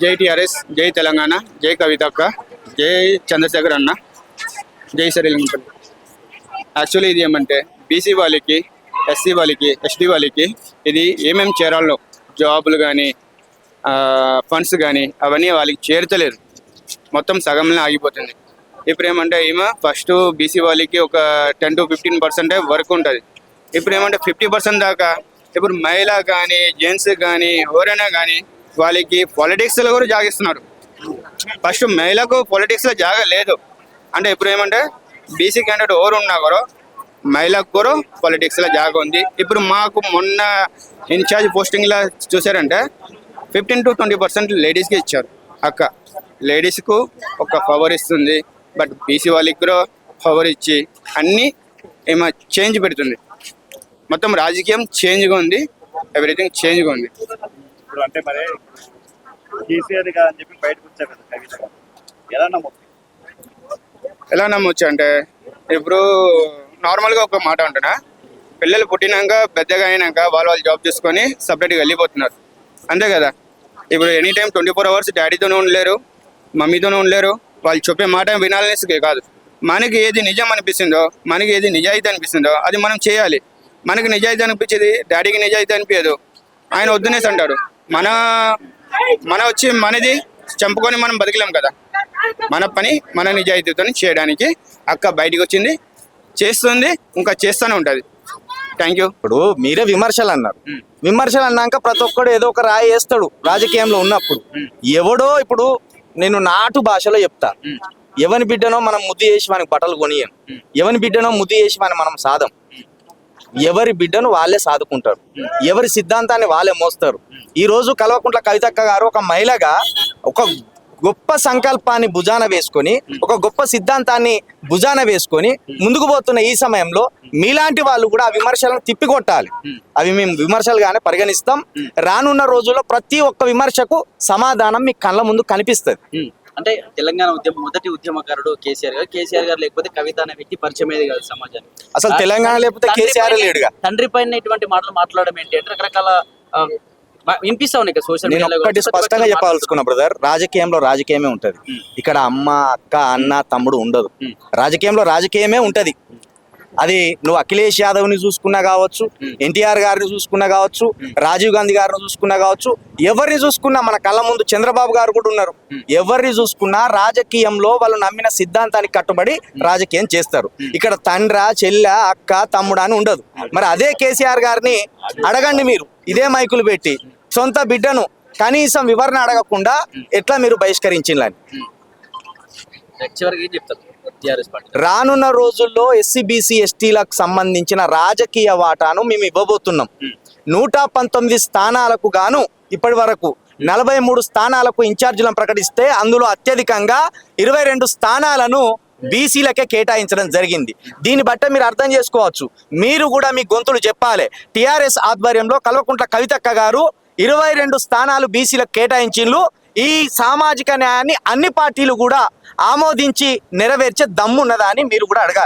జై టిఆర్ఎస్, జై తెలంగాణ, జై కవితక్క, జై చంద్రశేఖర్ అన్న, జై శ్రీలింగంపల్లి. యాక్చువల్లీ ఇది ఏమంటే బీసీ వాళ్ళకి, ఎస్సీ వాళ్ళకి, ఎస్టీ వాళ్ళకి ఇది ఏమేమి చేరాలో జాబులు కానీ ఫండ్స్ కానీ అవన్నీ వాళ్ళకి చేరతలేదు. మొత్తం సగంలో ఆగిపోతుంది. ఇప్పుడు ఏమంటే ఈమె ఫస్ట్ బీసీ వాళ్ళకి ఒక 10 to 15% వర్క్ ఉంటుంది. ఇప్పుడు ఏమంటే 50% దాకా ఇప్పుడు మహిళ కానీ జెంట్స్ కానీ ఎవరైనా కానీ వాళ్ళకి పాలిటిక్స్లో కూడా జాగిస్తున్నారు. ఫస్ట్ మహిళకు పాలిటిక్స్లో జాగా లేదు. అంటే ఇప్పుడు ఏమంటే బీసీ క్యాండిడేట్ ఎవరు ఉన్నా కూడా మహిళకు కూడా పాలిటిక్స్లో జాగా ఉంది. ఇప్పుడు మాకు మొన్న ఇన్ఛార్జ్ పోస్టింగ్లో చూసారంటే 15 to 20% లేడీస్కి ఇచ్చారు. అక్క లేడీస్కు ఒక పవర్ ఇస్తుంది, బట్ బీసీ వాళ్ళకి కూడా పవర్ ఇచ్చి అన్నీ ఏమో చేంజ్ పెడుతుంది. మొత్తం రాజకీయం చేంజ్గా ఉంది, ఎవ్రీథింగ్ చేంజ్గా ఉంది. ఇప్పుడు అంటే మరి కేసీఆర్ కాదని చెప్పి బయటకు వచ్చారు కదా కవిత గారు, ఎలా నమ్మొచ్చు అంటే ఇప్పుడు నార్మల్గా ఒక మాట అంటున్నా, పిల్లలు పుట్టినాక పెద్దగా అయినాక వాళ్ళు జాబ్ చేసుకొని సపరేట్గా వెళ్ళిపోతున్నారు, అంతే కదా. ఇప్పుడు ఎనీ టైం 24 hours డాడీతోనే ఉండలేరు, మమ్మీతోనే ఉండలేరు. వాళ్ళు చెప్పే మాట వినాలనేసి కాదు, మనకి ఏది నిజం అనిపిస్తుందో, మనకి ఏది నిజాయితీ అనిపిస్తుందో అది మనం చేయాలి. మనకి నిజాయితీ అనిపించేది డాడీకి నిజాయితీ అనిపించదు, ఆయన వద్దునేసి అంటాడు. మన వచ్చి మనది చంపుకొని మనం బతకలేం కదా. మన పని మన నిజాయితీతో చేయడానికి అక్క బయటికి వచ్చింది, చేస్తుంది, ఇంకా చేస్తూనే ఉంటుంది. Thank you. ఇప్పుడు మీరే విమర్శలు అన్నారు. విమర్శలు అన్నాక ప్రతి ఒక్కడు ఏదో ఒక రాయి వేస్తాడు రాజకీయంలో ఉన్నప్పుడు. ఎవడో ఇప్పుడు నేను నాటు భాషలో చెప్తా, ఎవని బిడ్డనో మనం ముద్దు చేసి మనకి బట్టలు కొనియం, ఎవని బిడ్డనో ముద్దు చేసి మనం సాధం. ఎవరి బిడ్డను వాళ్ళే సాదుకుంటారు, ఎవరి సిద్ధాంతాన్ని వాళ్ళే మోస్తారు. ఈ రోజు కల్వకుంట్ల కవితక్క గారు ఒక మహిళగా ఒక గొప్ప సంకల్పాన్ని భుజాన వేసుకొని, ఒక గొప్ప సిద్ధాంతాన్ని భుజాన వేసుకొని ముందుకు పోతున్న ఈ సమయంలో మీలాంటి వాళ్ళు కూడా ఆ విమర్శలను తిప్పికొట్టాలి. అవి మేము విమర్శలుగానే పరిగణిస్తాం. రానున్న రోజుల్లో ప్రతి ఒక్క విమర్శకు సమాధానం మీ కళ్ళ ముందు కనిపిస్తుంది. అంటే తెలంగాణ మొదటి ఉద్యమకారుడు కేసీఆర్ గారు లేకపోతే కవిత అనే వ్యక్తి పరిచయమేది కాదు సమాజానికి. అసలు తెలంగాణ లేకపోతే కేసీఆర్ లేడుగా. తండ్రి పైన ఇటువంటి మాటలు మాట్లాడడం ఏంటి అంటే రకరకాల వినిపిస్తా ఉన్నాయి సోషల్ నేను ఒక్కటి స్పష్టంగా చెప్పాల్సుకున్నా బ్రదర్, రాజకీయంలో రాజకీయమే ఉంటది. ఇక్కడ అమ్మ, అక్క, అన్న, తమ్ముడు ఉండదు. రాజకీయంలో రాజకీయమే ఉంటది. అది నువ్వు అఖిలేష్ యాదవ్ని చూసుకున్నా కావచ్చు, ఎన్టీఆర్ గారిని చూసుకున్నా కావచ్చు, రాజీవ్ గాంధీ గారిని చూసుకున్నా కావచ్చు, ఎవరిని చూసుకున్నా మన కళ్ళ ముందు చంద్రబాబు గారు కూడా ఉన్నారు. ఎవరిని చూసుకున్నా రాజకీయంలో వాళ్ళు నమ్మిన సిద్ధాంతానికి కట్టుబడి రాజకీయం చేస్తారు. ఇక్కడ తండ్ర, చెల్లె, అక్క, తమ్ముడు అని ఉండదు. మరి అదే కేసీఆర్ గారిని అడగండి మీరు, ఇదే మైకులు పెట్టి సొంత బిడ్డను కనీసం వివరణ అడగకుండా ఎట్లా మీరు బహిష్కరించాలని. రానున్న రోజుల్లో ఎస్సీ బీసీ ఎస్టీలకు సంబంధించిన రాజకీయ వాటాను మేము ఇవ్వబోతున్నాం. 119 స్థానాలకు గాను ఇప్పటి వరకు 43 స్థానాలకు ఇన్ఛార్జీలను ప్రకటిస్తే అందులో అత్యధికంగా 22 స్థానాలను బీసీలకే కేటాయించడం జరిగింది. దీన్ని బట్టి మీరు అర్థం చేసుకోవచ్చు. మీరు కూడా మీ గొంతులు చెప్పాలి. టిఆర్ఎస్ ఆధ్వర్యంలో కల్వకుంట్ల కవితక్క గారు 22 స్థానాలు బీసీలకు కేటాయించిండ్రు. ఈ సామాజిక న్యాయాన్ని అన్ని పార్టీలు కూడా ఆమోదించి నెరవేర్చే దమ్మున్నదా అని మీరు కూడా అడగాలి.